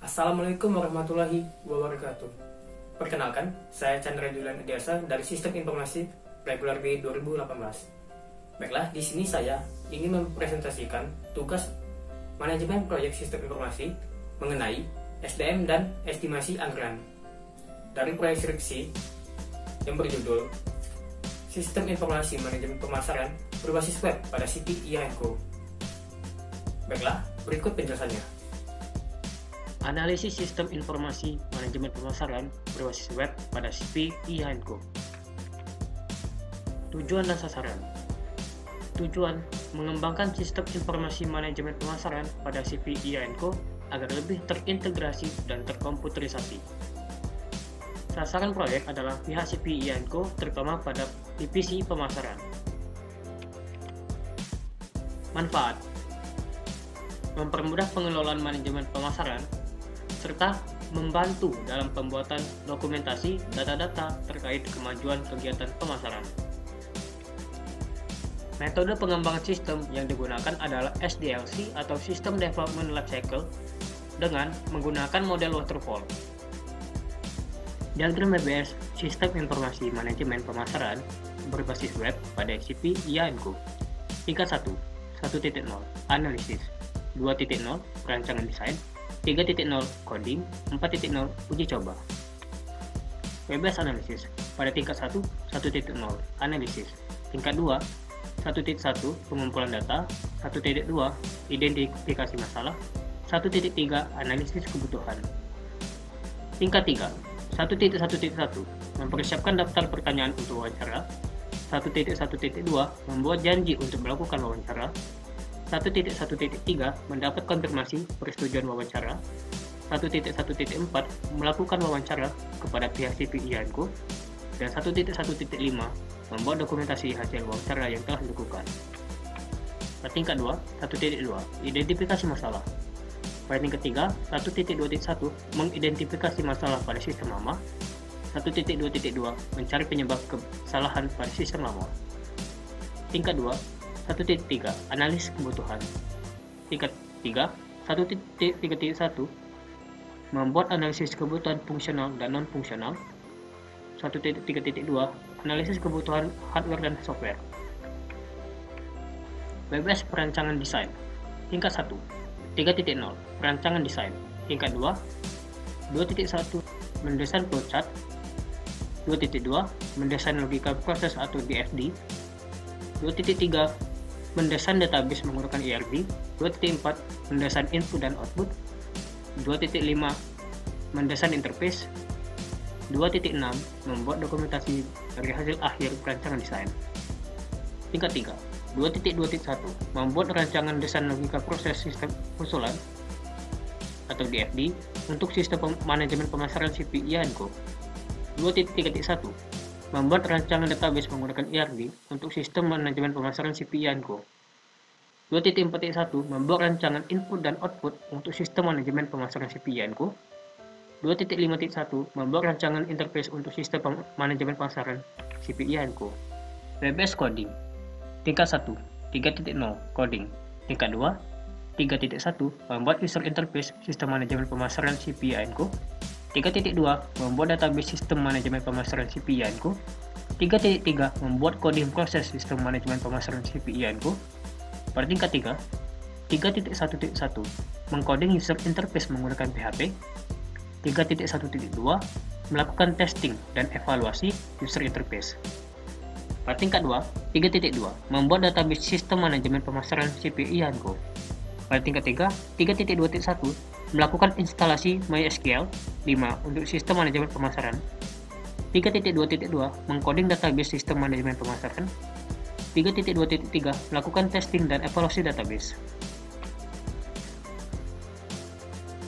Assalamualaikum warahmatullahi wabarakatuh. Perkenalkan, saya Chandra Julian Adiasa dari Sistem Informasi Regular B 2018. Baiklah, di sini saya ingin mempresentasikan tugas manajemen proyek sistem informasi mengenai SDM dan estimasi anggaran dari proyek skripsi yang berjudul Sistem Informasi Manajemen Pemasaran berbasis web pada CP IAINCO. Baiklah, berikut penjelasannya. Analisis sistem informasi manajemen pemasaran berbasis web pada CP IAINCO. Tujuan dan sasaran. Tujuan mengembangkan sistem informasi manajemen pemasaran pada CP IAINCO agar lebih terintegrasi dan terkomputerisasi. Sasaran proyek adalah pihak CP IAINCO terutama pada divisi pemasaran. Manfaat: mempermudah pengelolaan manajemen pemasaran serta membantu dalam pembuatan dokumentasi data-data terkait kemajuan kegiatan pemasaran. Metode pengembangan sistem yang digunakan adalah SDLC atau System Development Lifecycle dengan menggunakan model waterfall. Diagram BBS Sistem Informasi Manajemen Pemasaran berbasis web pada CP IAINCO. Tingkat 1, 1.0 Analisis, 2.0 Perancangan desain, 3.0 Coding, 4.0 Uji coba. BBS Analisis pada tingkat 1, 1.0 Analisis, tingkat 2, 1.1 Pengumpulan data, 1.2 Identifikasi masalah, 1.3 Analisis kebutuhan. Tingkat 3, 1.1.1 Mempersiapkan daftar pertanyaan untuk wawancara, 1.1.2 Membuat janji untuk melakukan wawancara, 1.1.3 Mendapat konfirmasi persetujuan wawancara, 1.1.4 Melakukan wawancara kepada pihak CP IAINCO, dan 1.1.5 Membuat dokumentasi hasil wawancara yang telah dilakukan. Pada tingkat 2, 1.2 Identifikasi masalah. Pada tingkat 3, 1.2.1 Mengidentifikasi masalah pada sistem lama, 1.2.2 Mencari penyebab kesalahan pada sistem lama. Tingkat 2, 1.3 Analis kebutuhan. Tingkat 3, 1.3.1 Membuat analisis kebutuhan fungsional dan non-fungsional. 1.3.2 Analisis kebutuhan hardware dan software. BBS Perancangan desain. Tingkat 1, 3.0 Perancangan desain. Tingkat 2, 2.1 Mendesain flowchart, 2.2 Mendesain logika proses atau DFD, 2.3 Mendesain database menggunakan ERD, 2.4 Mendesain input dan output, 2.5 Mendesain interface, 2.6 Membuat dokumentasi dari hasil akhir perancangan desain. Tingkat 3, 2.2.1 Membuat rancangan desain logika proses sistem usulan atau DFD untuk sistem manajemen pemasaran CP IAINCO. 2.3.1 Membuat rancangan database menggunakan ERD untuk sistem manajemen pemasaran CP IAINCO. 2.4.1 Membuat rancangan input dan output untuk sistem manajemen pemasaran CP IAINCO. 2.5.1 Membuat rancangan interface untuk sistem manajemen pemasaran CP IAINCO. BBS Coding. Tingkat 1, 3.0 Coding. Tingkat 2, 3.1 Membuat user interface sistem manajemen pemasaran CP IAINCO. 3.2 Membuat database sistem manajemen pemasaran CP IAINCO. 3.3 Membuat coding proses sistem manajemen pemasaran CP IAINCO. Pada tingkat 3, 3.1.1 Mengcoding user interface menggunakan PHP. 3.1.2 Melakukan testing dan evaluasi user interface. Pada tingkat 2, 3.2 Membuat database sistem manajemen pemasaran CP IAINCO. Pada tingkat 3, 3.2.1 Melakukan instalasi MySQL 5 untuk sistem manajemen pemasaran. 3.2.2 Mengcoding database sistem manajemen pemasaran. 3.2.3 Melakukan testing dan evaluasi database.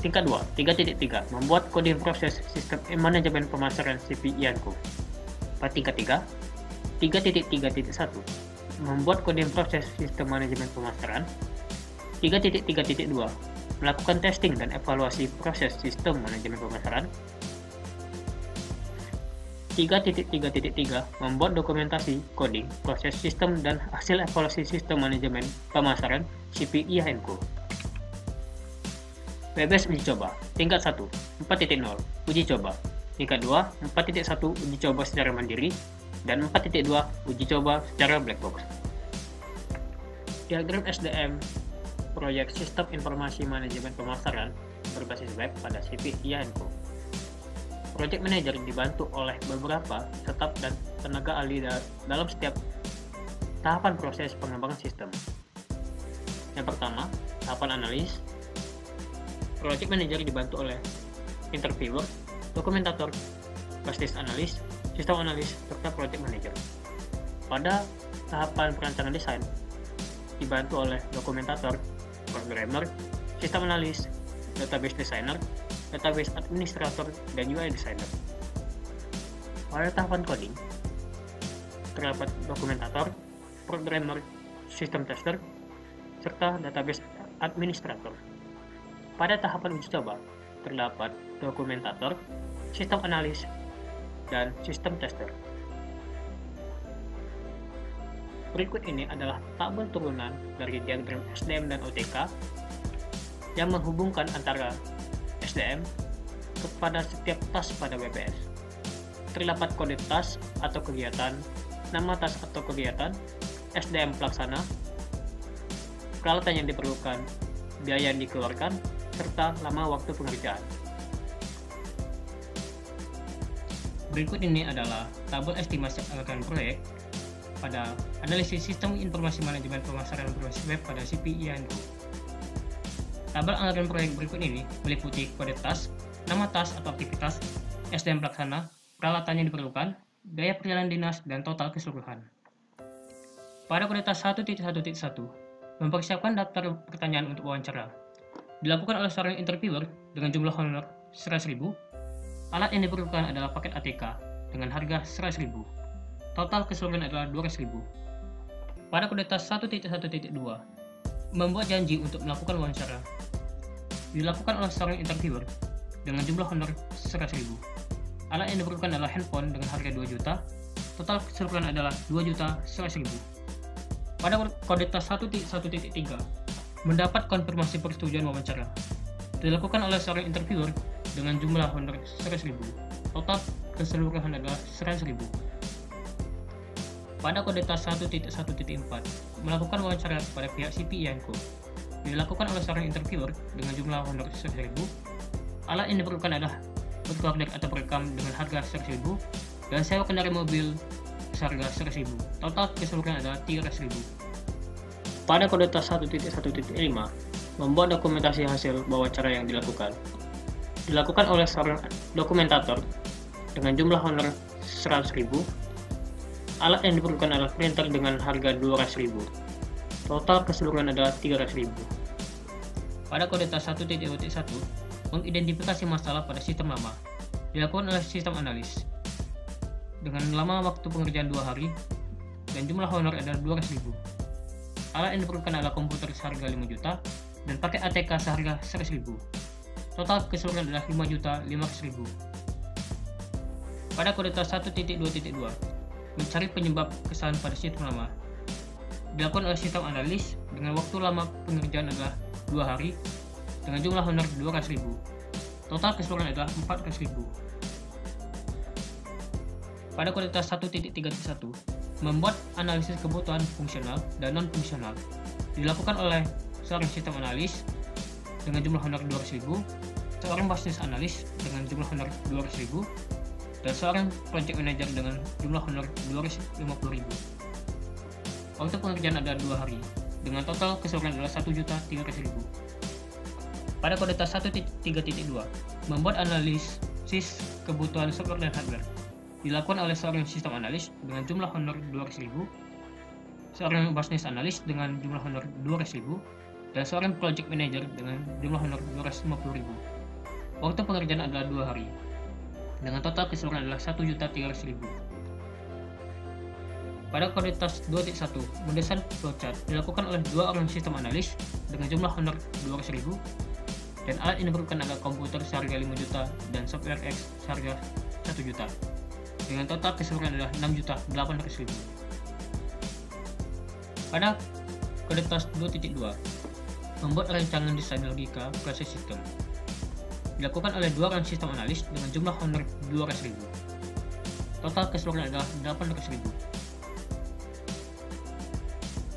Tingkat 2, 3.3 Membuat coding proses sistem manajemen pemasaran CP IAINCO. Pada tingkat 3, 3.3.1 Membuat coding proses sistem manajemen pemasaran. 3.3.2 Melakukan testing dan evaluasi proses sistem manajemen pemasaran. 3.3.3 Membuat dokumentasi, coding, proses sistem, dan hasil evaluasi sistem manajemen pemasaran CP IAINCO. WBS uji coba. Tingkat 1, 4.0, uji coba. Tingkat 2, 4.1, uji coba secara mandiri. Dan 4.2, uji coba secara black box. Diagram SDM proyek Sistem Informasi Manajemen Pemasaran berbasis web pada CV IANCO. Project Manager dibantu oleh beberapa staf dan tenaga ahli dalam setiap tahapan proses pengembangan sistem. Yang pertama, tahapan analis. Project Manager dibantu oleh interviewer, dokumentator, business analis, sistem analis, serta project manager. Pada tahapan perancangan desain, dibantu oleh dokumentator, programmer, sistem analis, database designer, database administrator, dan UI designer. Pada tahapan coding, terdapat dokumentator, programmer, sistem tester, serta database administrator. Pada tahapan uji coba, terdapat dokumentator, sistem analis, dan sistem tester. Berikut ini adalah tabel turunan dari diagram SDM dan OTK yang menghubungkan antara SDM kepada setiap task pada WBS. Terdapat kode task atau kegiatan, nama task atau kegiatan, SDM pelaksana, peralatan yang diperlukan, biaya yang dikeluarkan, serta lama waktu pengerjaan. Berikut ini adalah tabel estimasi anggaran proyek pada analisis sistem informasi manajemen pemasaran berbasis web pada CV IANCO. Tabel anggaran proyek berikut ini meliputi kode task, nama task atau aktivitas, SDM pelaksana, peralatan yang diperlukan, biaya perjalanan dinas, dan total keseluruhan. Pada kode task 1.1.1, mempersiapkan daftar pertanyaan untuk wawancara. Dilakukan oleh seorang interviewer dengan jumlah honor 100.000. Alat yang diperlukan adalah paket ATK dengan harga 100.000. Total keseluruhan adalah 200.000. Pada kode task 1.1.2, membuat janji untuk melakukan wawancara. Dilakukan oleh seorang interviewer dengan jumlah honor 100.000. Alat yang diperlukan adalah handphone dengan harga 2 juta. Total keseluruhan adalah 2.100.000. Pada kode task 1.1.3, mendapat konfirmasi persetujuan wawancara. Dilakukan oleh seorang interviewer dengan jumlah honor 100.000. Total keseluruhan adalah 100.000. Pada kode task 1.1.4, melakukan wawancara pada pihak CV IANCO. Dilakukan oleh seorang interviewer dengan jumlah honor 100.000. Alat yang diperlukan adalah recorder atau perekam dengan harga 100.000 dan sewa kendaraan mobil seharga 100.000. Total keseluruhan adalah 300.000. Pada kode task 1.1.5, membuat dokumentasi hasil wawancara yang dilakukan. Dilakukan oleh seorang dokumentator dengan jumlah honor 100.000. Alat yang diperlukan adalah printer dengan harga 200.000. Total keseluruhan adalah 300.000. Pada kode task 1.1, mengidentifikasi masalah pada sistem lama. Dilakukan oleh sistem analis. Dengan lama waktu pengerjaan 2 hari dan jumlah honor adalah 200.000. Alat yang diperlukan adalah komputer seharga 5 juta dan paket ATK seharga 100.000. Total keseluruhan adalah 5.500.000. Pada kode task 1.2.2, mencari penyebab kesalahan pada sistem lama. Dilakukan oleh sistem analis dengan waktu lama pengerjaan adalah 2 hari dengan jumlah honor 200.000. Total keseluruhan adalah 400.000. Pada kode task 1.3.1, membuat analisis kebutuhan fungsional dan non-fungsional. Dilakukan oleh seorang sistem analis dengan jumlah honor 200.000, seorang business analis dengan jumlah honor 200.000, dan seorang project manager dengan jumlah honor 250.000. Waktu pengerjaan adalah 2 hari, dengan total keseluruhan adalah 1.300.000. Pada kode task 1.3.2, membuat analisis kebutuhan software dan hardware. Dilakukan oleh seorang sistem analis dengan jumlah honor 200.000, seorang business analis dengan jumlah honor 200.000, dan seorang project manager dengan jumlah honor 250.000. Waktu pengerjaan adalah 2 hari, dengan total keseluruhan adalah 1.300.000. Pada kode task 2.1, mendesain flowchart. Dilakukan oleh 2 orang sistem analis dengan jumlah honor 200.000, dan alat yang diperlukan adalah komputer seharga 5 juta dan software X seharga 1 juta. Dengan total keseluruhan adalah 6.800.000. Pada kode task 2.2, membuat rancangan desain logika proses sistem. dilakukan oleh 2 orang sistem analis dengan jumlah honor 200.000. Total keseluruhan adalah 800.000.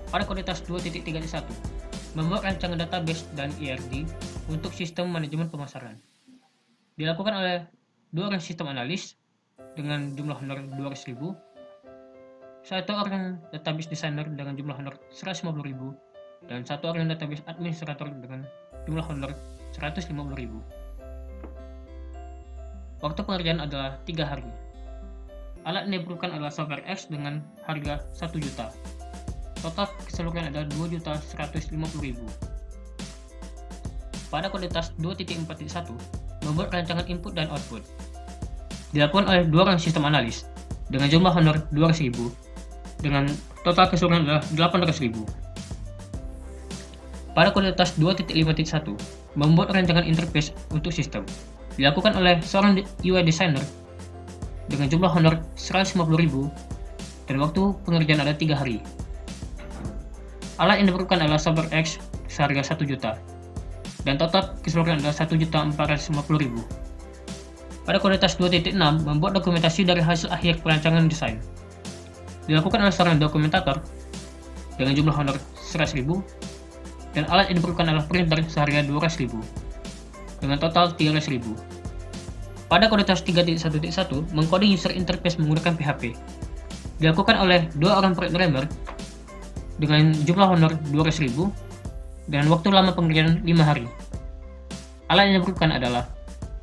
Pada kode tas 2.3.1, membuat rancangan database dan IRD untuk sistem manajemen pemasaran. Dilakukan oleh 2 orang sistem analis dengan jumlah honor 200.000, 1 orang database designer dengan jumlah honor 150.000, dan 1 orang database administrator dengan jumlah honor 150.000. Waktu pengerjaan adalah 3 hari. Alat yang diperlukan adalah software X dengan harga 1 juta. Total keseluruhan adalah 2.150.000. Pada kode tas 2.4.1, membuat rancangan input dan output. Dilakukan oleh 2 orang sistem analis dengan jumlah honor 200.000, dengan total keseluruhan adalah 800.000. Pada kode tas 2.5.1, membuat rancangan interface untuk sistem. Dilakukan oleh seorang UI designer dengan jumlah honor 150.000 dan waktu pengerjaan ada 3 hari. Alat yang diperlukan adalah software X seharga 1 juta dan total keseluruhan adalah 1.450.000. Pada kode tas 2.6, membuat dokumentasi dari hasil akhir perancangan desain. Dilakukan oleh seorang dokumentator dengan jumlah honor 100.000 dan alat yang diperlukan adalah printer seharga 200.000 dengan total 300.000. Pada kode tas 3.1.1, mengkoding user interface menggunakan PHP. Dilakukan oleh 2 orang programmer dengan jumlah honor 200.000 dan waktu lama pengerjaan 5 hari. Alat yang diperlukan adalah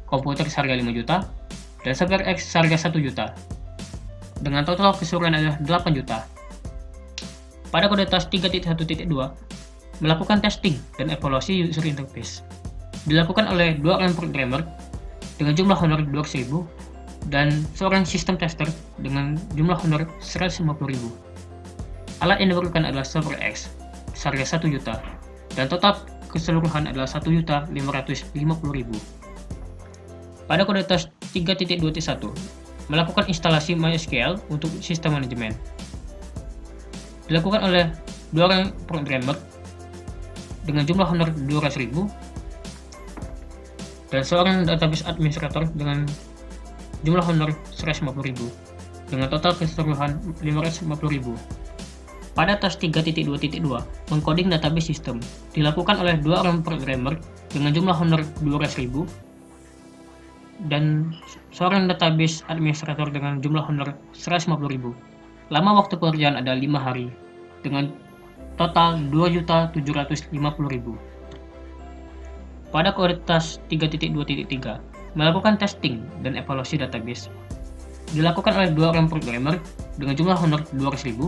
komputer seharga 5 juta dan software X seharga 1 juta. Dengan total keseluruhan adalah 8 juta. Pada kode tas 3.1.2, melakukan testing dan evaluasi user interface. Dilakukan oleh 2 orang programmer dengan jumlah honor 200.000 dan seorang sistem tester dengan jumlah honor 150.000. Alat yang diperlukan adalah software X seharga 1 juta dan total keseluruhan adalah 1.550.000. Pada kode tas 3.2.1, melakukan instalasi MySQL untuk sistem manajemen. Dilakukan oleh 2 orang programmer dengan jumlah honor 200.000 dan seorang database administrator dengan jumlah honor 150.000 dengan total keseluruhan 550.000. Pada tas 3.2.2, mengkoding database sistem. Dilakukan oleh 2 orang programmer dengan jumlah honor 200.000 dan seorang database administrator dengan jumlah honor 150.000. Lama waktu pekerjaan ada 5 hari dengan total 2.750.000. Pada kode tas 3.2.3, melakukan testing dan evaluasi database. Dilakukan oleh 2 orang programmer dengan jumlah honor 200.000,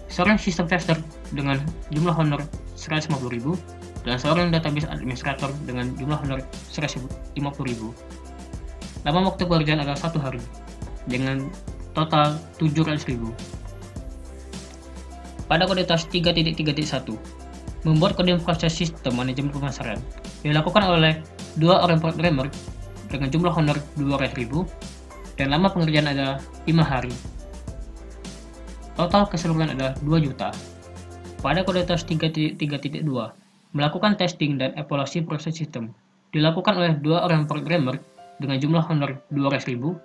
seorang sistem tester dengan jumlah honor 150.000 dan seorang database administrator dengan jumlah honor 150.000. Lama waktu pekerjaan adalah 1 hari dengan total 700.000. Pada kode tas 3.3.1, membuat coding proses sistem manajemen pemasaran. Dilakukan oleh 2 orang programmer dengan jumlah honor 200.000 dan lama pengerjaan adalah 5 hari. Total keseluruhan adalah 2 juta. Pada kode tas 3.3.2, melakukan testing dan evaluasi proses sistem. Dilakukan oleh 2 orang programmer dengan jumlah honor 200.000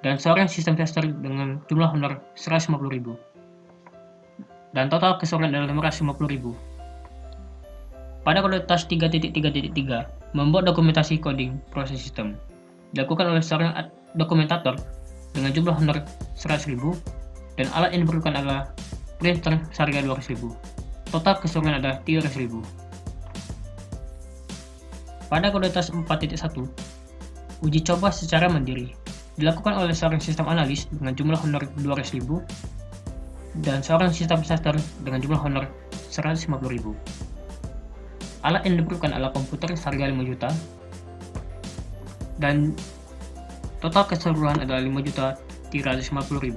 dan seorang sistem tester dengan jumlah honor 150.000. Dan total keseluruhan adalah 550.000. Pada kode tas 3.3.3, membuat dokumentasi coding proses sistem. Dilakukan oleh seorang dokumentator dengan jumlah honor 100.000 dan alat yang diperlukan adalah printer seharga 200.000. Total keseluruhan adalah 300.000. Pada kode tas 4.1, uji coba secara mandiri. Dilakukan oleh seorang sistem analis dengan jumlah honor 200.000 dan seorang sistem tester dengan jumlah honor 150.000. Alat yang diperlukan adalah komputer seharga 5 juta dan total keseluruhan adalah 5.350.000.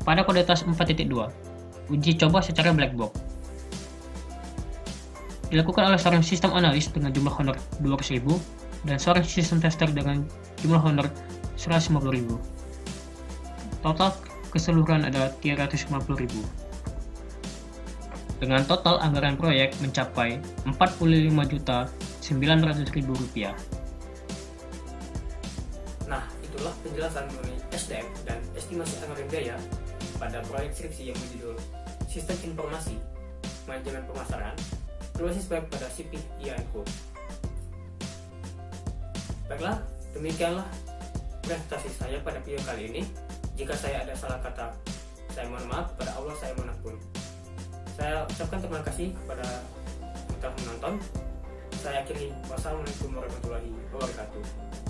Pada kode tas 4.2, uji coba secara black box. Dilakukan oleh seorang sistem analis dengan jumlah honor 200.000 dan seorang sistem tester dengan jumlah honor 150.000. Total keseluruhan adalah 350.000. Dengan total anggaran proyek mencapai Rp45.900.000. adalah penjelasan mengenai SDM dan estimasi anggaran biaya pada proyek skripsi yang berjudul Sistem Informasi Manajemen Pemasaran berbasis web pada CP IAINCO. Baiklah, demikianlah presentasi saya pada video kali ini. Jika saya ada salah kata, saya mohon maaf, pada Allah saya mohon ampun. Saya ucapkan terima kasih kepada yang telah menonton. Saya akhiri, wassalamualaikum warahmatullahi wabarakatuh.